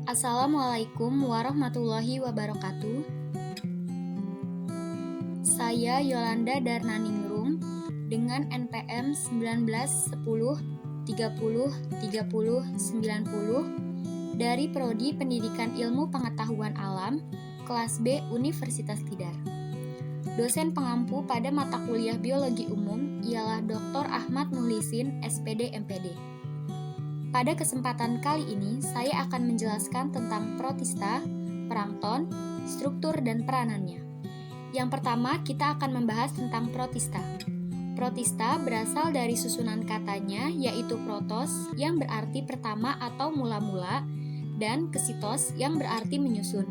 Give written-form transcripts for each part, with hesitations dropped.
Assalamualaikum warahmatullahi wabarakatuh. Saya Yolanda Darnaningrum dengan NPM 1910303090 dari Prodi Pendidikan Ilmu Pengetahuan Alam, kelas B Universitas Tidar. Dosen pengampu pada mata kuliah Biologi Umum ialah Dr. Ahmad Muhlisin, SPD MPD. Pada kesempatan kali ini, saya akan menjelaskan tentang protista, plankton, struktur, dan peranannya. Yang pertama, kita akan membahas tentang protista. Protista berasal dari susunan katanya, yaitu protos, yang berarti pertama atau mula-mula, dan kesitos, yang berarti menyusun.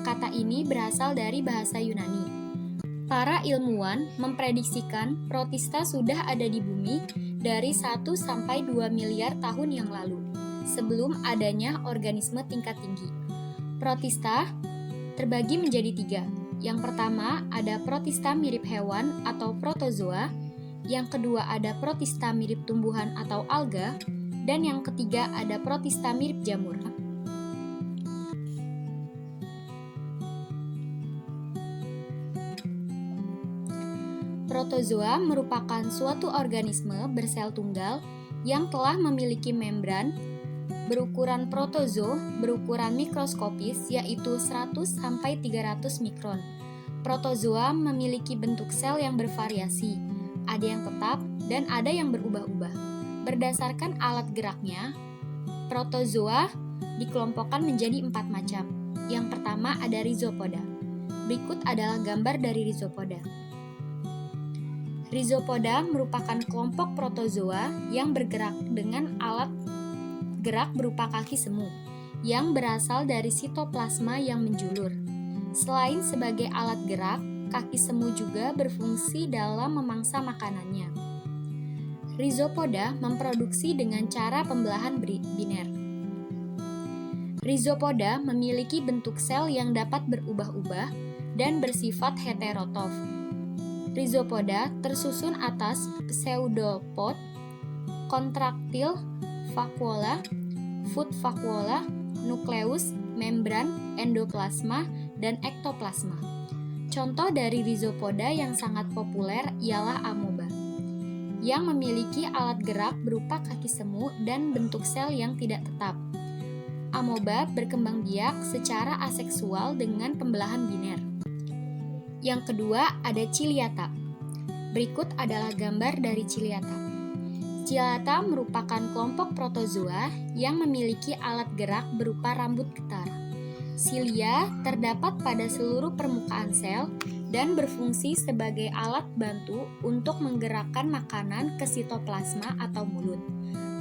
Kata ini berasal dari bahasa Yunani. Para ilmuwan memprediksikan protista sudah ada di bumi dari 1 sampai 2 miliar tahun yang lalu, sebelum adanya organisme tingkat tinggi. Protista terbagi menjadi 3. Yang pertama ada protista mirip hewan atau protozoa, yang kedua ada protista mirip tumbuhan atau alga, dan yang ketiga ada protista mirip jamur. Protozoa merupakan suatu organisme bersel tunggal yang telah memiliki membran berukuran protozoo berukuran mikroskopis yaitu 100-300 mikron. Protozoa memiliki bentuk sel yang bervariasi, ada yang tetap dan ada yang berubah-ubah. Berdasarkan alat geraknya, protozoa dikelompokkan menjadi 4 macam. Yang pertama ada rhizopoda. Berikut adalah gambar dari rhizopoda. Rhizopoda merupakan kelompok protozoa yang bergerak dengan alat gerak berupa kaki semu, yang berasal dari sitoplasma yang menjulur. Selain sebagai alat gerak, kaki semu juga berfungsi dalam memangsa makanannya. Rhizopoda memproduksi dengan cara pembelahan biner. Rhizopoda memiliki bentuk sel yang dapat berubah-ubah dan bersifat heterotrof. Rhizopoda tersusun atas pseudopod, kontraktil, vakuola, food vakuola, nukleus, membran, endoplasma, dan ektoplasma. Contoh dari rhizopoda yang sangat populer ialah amoeba, yang memiliki alat gerak berupa kaki semu dan bentuk sel yang tidak tetap. Amoeba berkembang biak secara aseksual dengan pembelahan biner. Yang kedua ada ciliata. Berikut adalah gambar dari ciliata. Ciliata merupakan kelompok protozoa yang memiliki alat gerak berupa rambut getar. Silia terdapat pada seluruh permukaan sel dan berfungsi sebagai alat bantu untuk menggerakkan makanan ke sitoplasma atau mulut.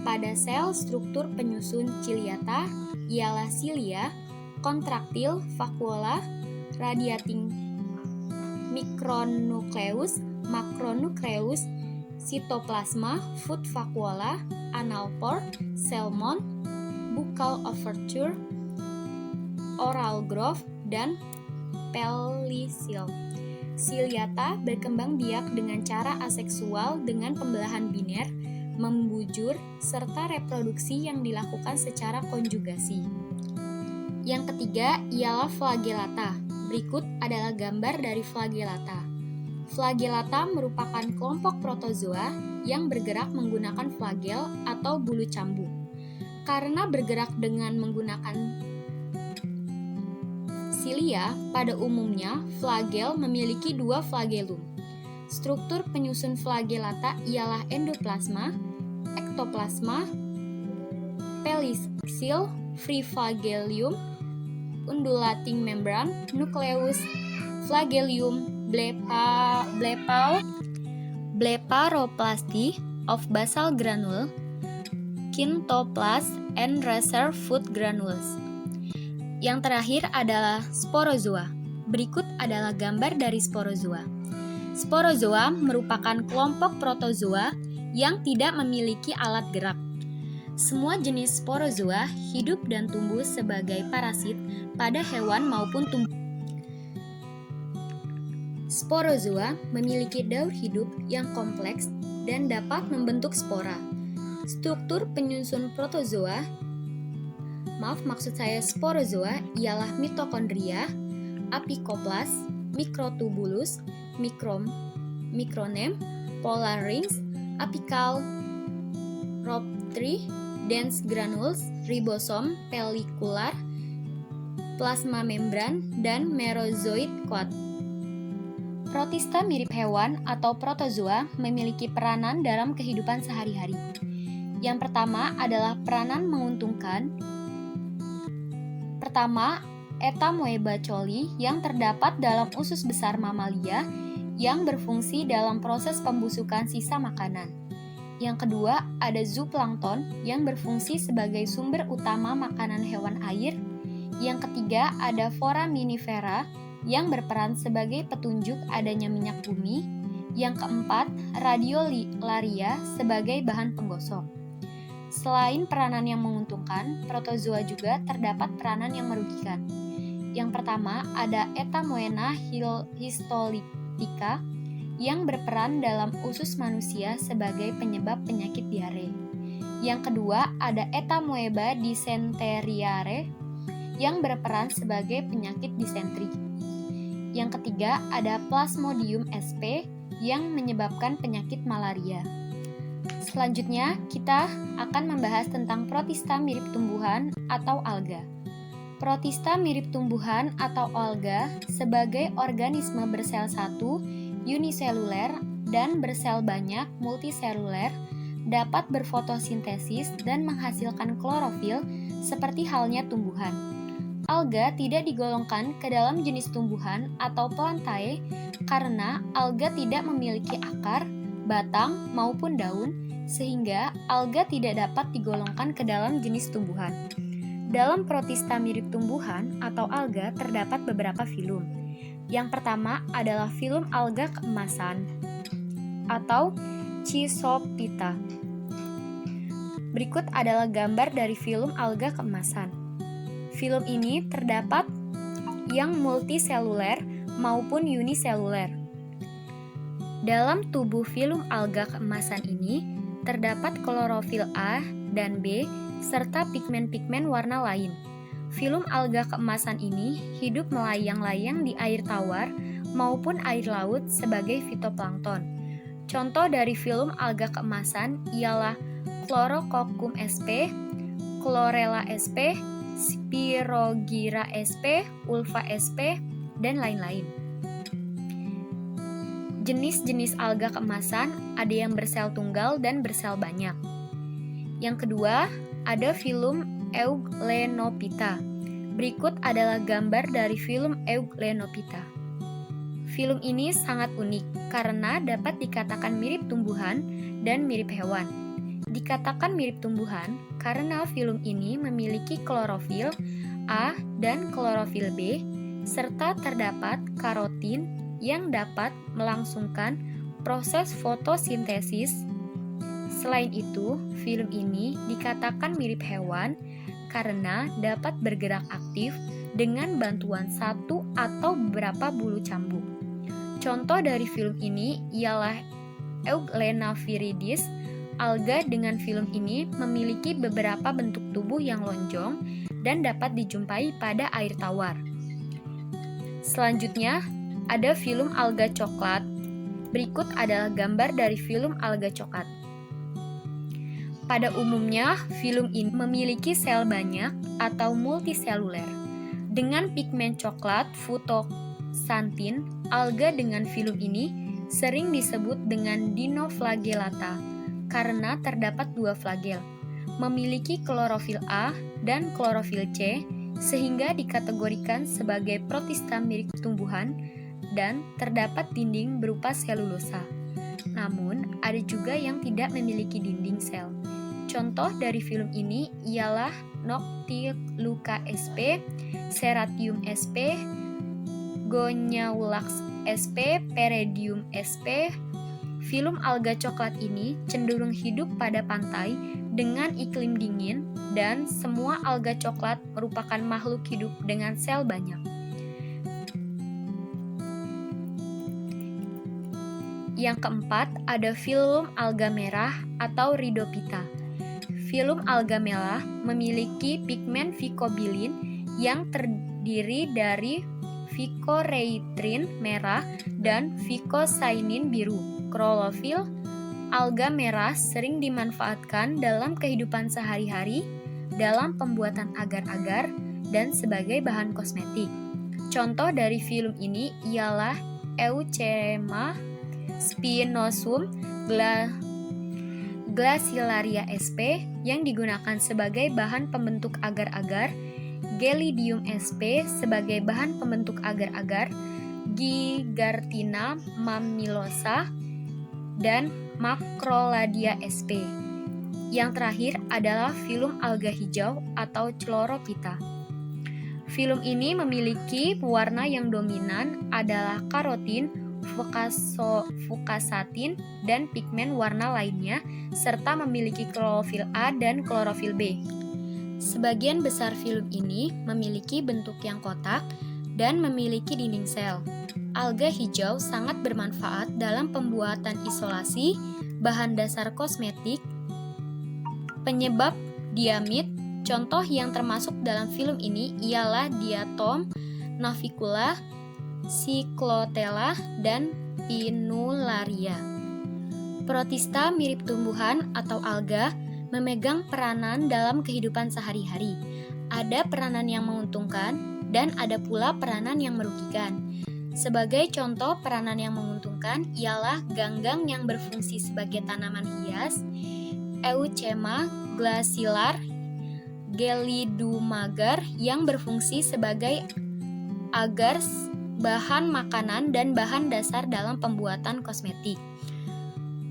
Pada sel, struktur penyusun ciliata ialah silia, kontraktil, vakuola, radiating mikronukleus, makronukleus, sitoplasma, food vakuola, anal pore, salmon, buccal overture, oral groove, dan pellicule. Ciliata berkembang biak dengan cara aseksual dengan pembelahan biner, membujur, serta reproduksi yang dilakukan secara konjugasi. Yang ketiga ialah flagellata. Berikut adalah gambar dari flagellata. Flagellata merupakan kelompok protozoa yang bergerak menggunakan flagel atau bulu cambuk. Karena bergerak dengan menggunakan silia, pada umumnya flagel memiliki 2 flagellum. Struktur penyusun flagellata ialah endoplasma, ektoplasma, pellicule, free flagellum, undulating membran, nukleus, flagellum, blepharoplasty of basal granule, kintoplast, and reserve food granules. Yang terakhir adalah sporozoa. Berikut adalah gambar dari sporozoa. Sporozoa merupakan kelompok protozoa yang tidak memiliki alat gerak. Semua jenis sporozoa hidup dan tumbuh sebagai parasit pada hewan maupun tumbuhan. Sporozoa memiliki daur hidup yang kompleks dan dapat membentuk spora. Struktur penyusun protozoa Maksud saya sporozoa ialah mitokondria, apikoplas, mikrotubulus, mikronem, polar rings, apical rhoptry, dense granules, ribosom, pelikular, plasma membran, dan merozoit coat. Protista mirip hewan atau protozoa memiliki peranan dalam kehidupan sehari-hari. Yang pertama adalah peranan menguntungkan. Pertama, Etamoeba coli yang terdapat dalam usus besar mamalia yang berfungsi dalam proses pembusukan sisa makanan. Yang kedua, ada zooplankton yang berfungsi sebagai sumber utama makanan hewan air. Yang ketiga, ada foraminifera yang berperan sebagai petunjuk adanya minyak bumi. Yang keempat, radiolaria sebagai bahan penggosok. Selain peranan yang menguntungkan, protozoa juga terdapat peranan yang merugikan. Yang pertama, ada Etamoena histolytica yang berperan dalam usus manusia sebagai penyebab penyakit diare. Yang kedua, ada Etamoeba dysenteriae yang berperan sebagai penyakit disentri. Yang ketiga, ada Plasmodium sp yang menyebabkan penyakit malaria. Selanjutnya, kita akan membahas tentang protista mirip tumbuhan atau alga. Protista mirip tumbuhan atau alga sebagai organisme bersel satu, uniseluler, dan bersel banyak, multiseluler, dapat berfotosintesis dan menghasilkan klorofil seperti halnya tumbuhan. Alga tidak digolongkan ke dalam jenis tumbuhan atau plantae karena alga tidak memiliki akar, batang, maupun daun, sehingga alga tidak dapat digolongkan ke dalam jenis tumbuhan. Dalam protista mirip tumbuhan atau alga terdapat beberapa filum. Yang pertama adalah filum alga keemasan atau Chrysophyta. Berikut adalah gambar dari filum alga keemasan. Filum ini terdapat yang multiseluler maupun uniseluler. Dalam tubuh filum alga keemasan ini terdapat klorofil A dan B serta pigmen-pigmen warna lain. Filum alga keemasan ini hidup melayang-layang di air tawar maupun air laut sebagai fitoplankton. Contoh dari filum alga keemasan ialah Chlorococcum sp, Chlorella sp, Spirogyra sp, Ulva sp, dan lain-lain. Jenis-jenis alga keemasan ada yang bersel tunggal dan bersel banyak. Yang kedua, ada filum Euglenophyta. Berikut adalah gambar dari filum Euglenophyta. Filum ini sangat unik karena dapat dikatakan mirip tumbuhan dan mirip hewan. Dikatakan mirip tumbuhan karena filum ini memiliki klorofil A dan klorofil B, serta terdapat karotin yang dapat melangsungkan proses fotosintesis. Selain itu, filum ini dikatakan mirip hewan karena dapat bergerak aktif dengan bantuan satu atau beberapa bulu cambuk. Contoh dari filum ini ialah Euglena viridis. Alga dengan filum ini memiliki beberapa bentuk tubuh yang lonjong dan dapat dijumpai pada air tawar. Selanjutnya, ada filum alga coklat. Berikut adalah gambar dari filum alga coklat. Pada umumnya, filum ini memiliki sel banyak atau multiseluler. Dengan pigmen coklat futoxanthin, alga dengan filum ini sering disebut dengan dinoflagellata karena terdapat dua flagel, memiliki klorofil A dan klorofil C, sehingga dikategorikan sebagai protista mirip tumbuhan dan terdapat dinding berupa selulosa. Namun, ada juga yang tidak memiliki dinding sel. Contoh dari filum ini ialah Noctiluca sp, Serratium sp, Goniaulax sp, Peridium sp. Filum alga coklat ini cenderung hidup pada pantai dengan iklim dingin dan semua alga coklat merupakan makhluk hidup dengan sel banyak. Yang keempat, ada filum alga merah atau Rhidophyta. Filum Algamella memiliki pigmen vicobilin yang terdiri dari vicoreitrin merah dan vicocyanin biru. Klorofil alga merah sering dimanfaatkan dalam kehidupan sehari-hari, dalam pembuatan agar-agar, dan sebagai bahan kosmetik. Contoh dari filum ini ialah Eucema spinosum glacilaria sp yang digunakan sebagai bahan pembentuk agar-agar, Gelidium sp sebagai bahan pembentuk agar-agar, Gigartina mammillaria, dan Macroladia sp. Yang terakhir adalah filum alga hijau atau Chlorophyta. Filum ini memiliki warna yang dominan adalah karotin, fukasatin, dan pigmen warna lainnya, serta memiliki klorofil A dan klorofil B. Sebagian besar filum ini memiliki bentuk yang kotak dan memiliki dinding sel. Alga hijau sangat bermanfaat dalam pembuatan isolasi, bahan dasar kosmetik, penyebab diamid. Contoh yang termasuk dalam film ini ialah diatom, navicula, cyclotella, dan pinularia. Protista mirip tumbuhan atau alga memegang peranan dalam kehidupan sehari-hari. Ada peranan yang menguntungkan dan ada pula peranan yang merugikan. Sebagai contoh peranan yang menguntungkan ialah ganggang yang berfungsi sebagai tanaman hias, Eucema glacilar, Gelidumagar yang berfungsi sebagai agar, bahan makanan dan bahan dasar dalam pembuatan kosmetik.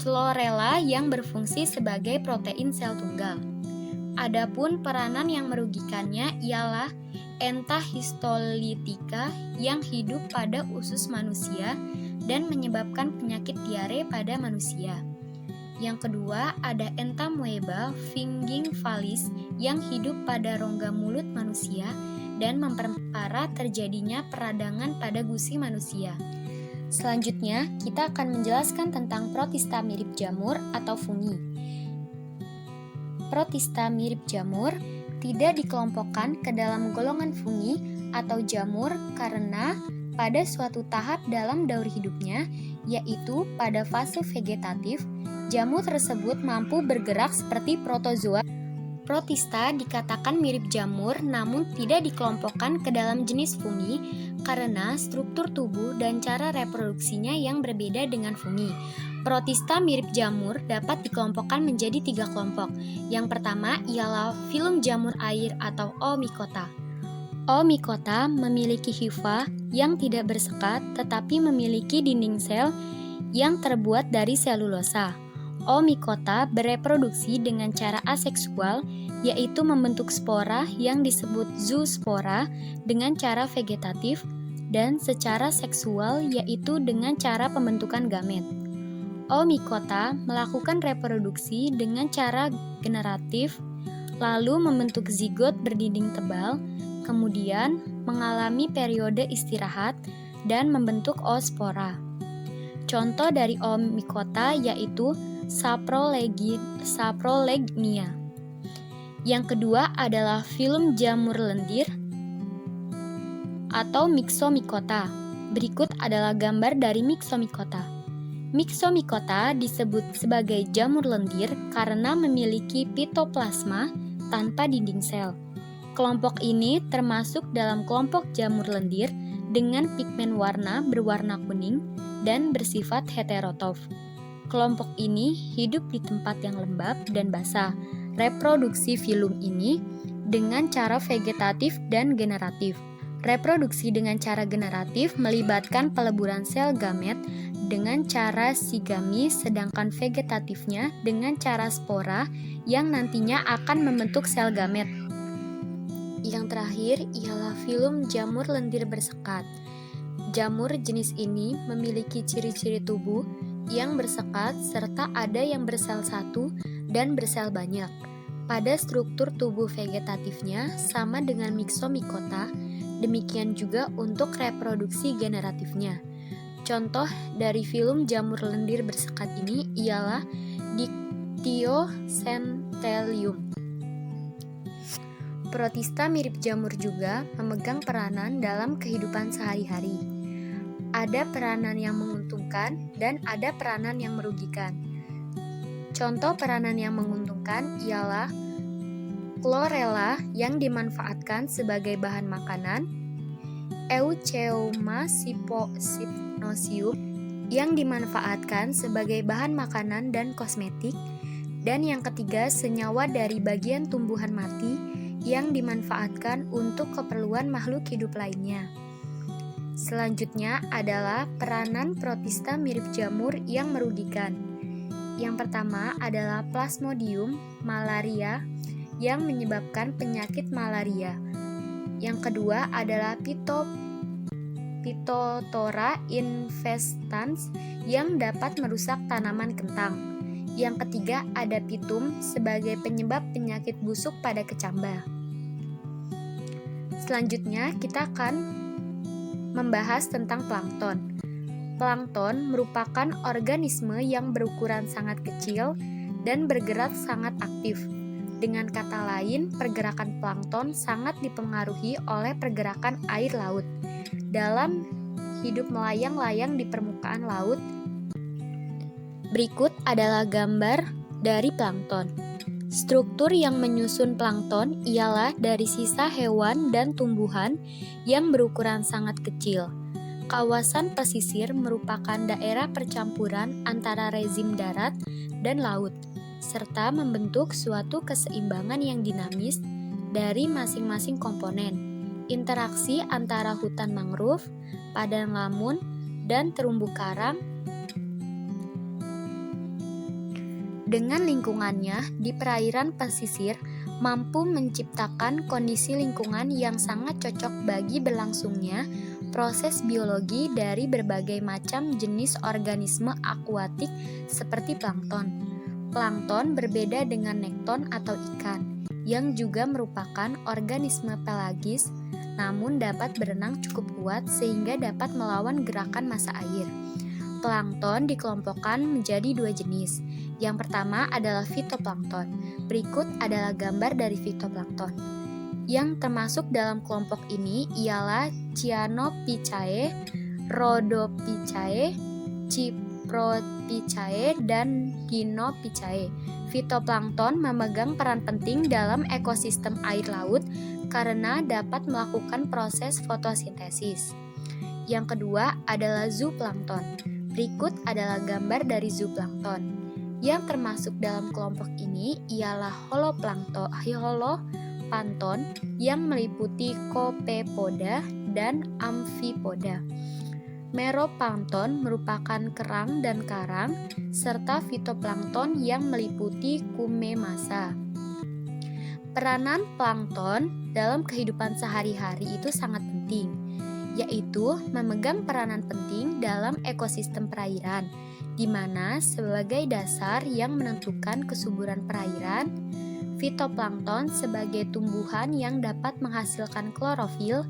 Chlorella yang berfungsi sebagai protein sel tunggal. Adapun peranan yang merugikannya ialah Entahistolitika yang hidup pada usus manusia dan menyebabkan penyakit diare pada manusia. Yang kedua ada Entamoeba fingivalis yang hidup pada rongga mulut manusia dan memperparah terjadinya peradangan pada gusi manusia. Selanjutnya, kita akan menjelaskan tentang protista mirip jamur atau fungi. Protista mirip jamur tidak dikelompokkan ke dalam golongan fungi atau jamur karena pada suatu tahap dalam daur hidupnya, yaitu pada fase vegetatif, jamur tersebut mampu bergerak seperti protozoa. Protista dikatakan mirip jamur namun tidak dikelompokkan ke dalam jenis fungi karena struktur tubuh dan cara reproduksinya yang berbeda dengan fungi. Protista mirip jamur dapat dikelompokkan menjadi 3 kelompok. Yang pertama ialah filum jamur air atau Oomycota. Oomycota memiliki hifa yang tidak bersekat tetapi memiliki dinding sel yang terbuat dari selulosa. Oomycota bereproduksi dengan cara aseksual, yaitu membentuk spora yang disebut zoospora dengan cara vegetatif, dan secara seksual yaitu dengan cara pembentukan gamet. Oomycota melakukan reproduksi dengan cara generatif, lalu membentuk zigot berdinding tebal, kemudian mengalami periode istirahat dan membentuk oospora. Contoh dari Oomycota yaitu Saprolegnia. Yang kedua adalah filum jamur lendir atau Myxomycota. Berikut adalah gambar dari Myxomycota. Myxomycota disebut sebagai jamur lendir karena memiliki pitoplasma tanpa dinding sel. Kelompok ini termasuk dalam kelompok jamur lendir dengan pigmen warna berwarna kuning dan bersifat heterotrof. Kelompok ini hidup di tempat yang lembab dan basah. Reproduksi filum ini dengan cara vegetatif dan generatif. Reproduksi dengan cara generatif melibatkan peleburan sel gamet dengan cara sigami, sedangkan vegetatifnya dengan cara spora yang nantinya akan membentuk sel gamet. Yang terakhir ialah filum jamur lendir bersekat. Jamur jenis ini memiliki ciri-ciri tubuh yang bersekat serta ada yang bersel satu dan bersel banyak. Pada struktur tubuh vegetatifnya sama dengan Myxomycota, demikian juga untuk reproduksi generatifnya. Contoh dari filum jamur lendir bersekat ini ialah Dictyostelium. Protista mirip jamur juga memegang peranan dalam kehidupan sehari-hari. Ada peranan yang menguntungkan dan ada peranan yang merugikan. Contoh peranan yang menguntungkan ialah chlorella yang dimanfaatkan sebagai bahan makanan, Eucheuma cypnosium yang dimanfaatkan sebagai bahan makanan dan kosmetik, dan yang ketiga senyawa dari bagian tumbuhan mati yang dimanfaatkan untuk keperluan makhluk hidup lainnya. Selanjutnya adalah peranan protista mirip jamur yang merugikan. Yang pertama adalah Plasmodium malaria yang menyebabkan penyakit malaria. Yang kedua adalah Phytophthora infestans yang dapat merusak tanaman kentang. Yang ketiga ada Pitum sebagai penyebab penyakit busuk pada kecamba. Selanjutnya kita akan membahas tentang plankton. Plankton merupakan organisme yang berukuran sangat kecil dan bergerak sangat aktif. Dengan kata lain, pergerakan plankton sangat dipengaruhi oleh pergerakan air laut dalam hidup melayang-layang di permukaan laut. Berikut adalah gambar dari plankton. Struktur yang menyusun plankton ialah dari sisa hewan dan tumbuhan yang berukuran sangat kecil. Kawasan pesisir merupakan daerah percampuran antara rezim darat dan laut, serta membentuk suatu keseimbangan yang dinamis dari masing-masing komponen. Interaksi antara hutan mangrove, padang lamun, dan terumbu karang dengan lingkungannya di perairan pesisir mampu menciptakan kondisi lingkungan yang sangat cocok bagi berlangsungnya proses biologi dari berbagai macam jenis organisme akuatik seperti plankton. Plankton berbeda dengan nekton atau ikan, yang juga merupakan organisme pelagis, namun dapat berenang cukup kuat sehingga dapat melawan gerakan massa air. Plankton dikelompokkan menjadi dua jenis. Yang pertama adalah fitoplankton. Berikut adalah gambar dari fitoplankton. Yang termasuk dalam kelompok ini ialah Cyanophyceae, Rhodophyceae, Cypriphyceae, dan Dinophyceae. Fitoplankton memegang peran penting dalam ekosistem air laut karena dapat melakukan proses fotosintesis. Yang kedua adalah zooplankton. Berikut adalah gambar dari zooplankton. Yang termasuk dalam kelompok ini ialah holoplankton yang meliputi Copepoda dan Amphipoda. Meroplankton merupakan kerang dan karang, serta fitoplankton yang meliputi Cumemasa. Peranan plankton dalam kehidupan sehari-hari itu sangat penting, yaitu memegang peranan penting dalam ekosistem perairan, di mana sebagai dasar yang menentukan kesuburan perairan, fitoplankton sebagai tumbuhan yang dapat menghasilkan klorofil,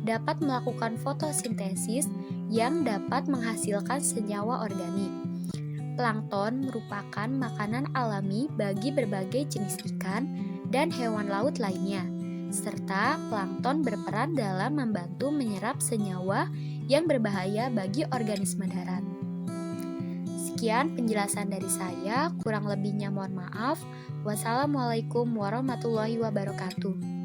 dapat melakukan fotosintesis yang dapat menghasilkan senyawa organik. Plankton merupakan makanan alami bagi berbagai jenis ikan dan hewan laut lainnya, serta plankton berperan dalam membantu menyerap senyawa yang berbahaya bagi organisme darat. Sekian penjelasan dari saya, kurang lebihnya mohon maaf. Wassalamualaikum warahmatullahi wabarakatuh.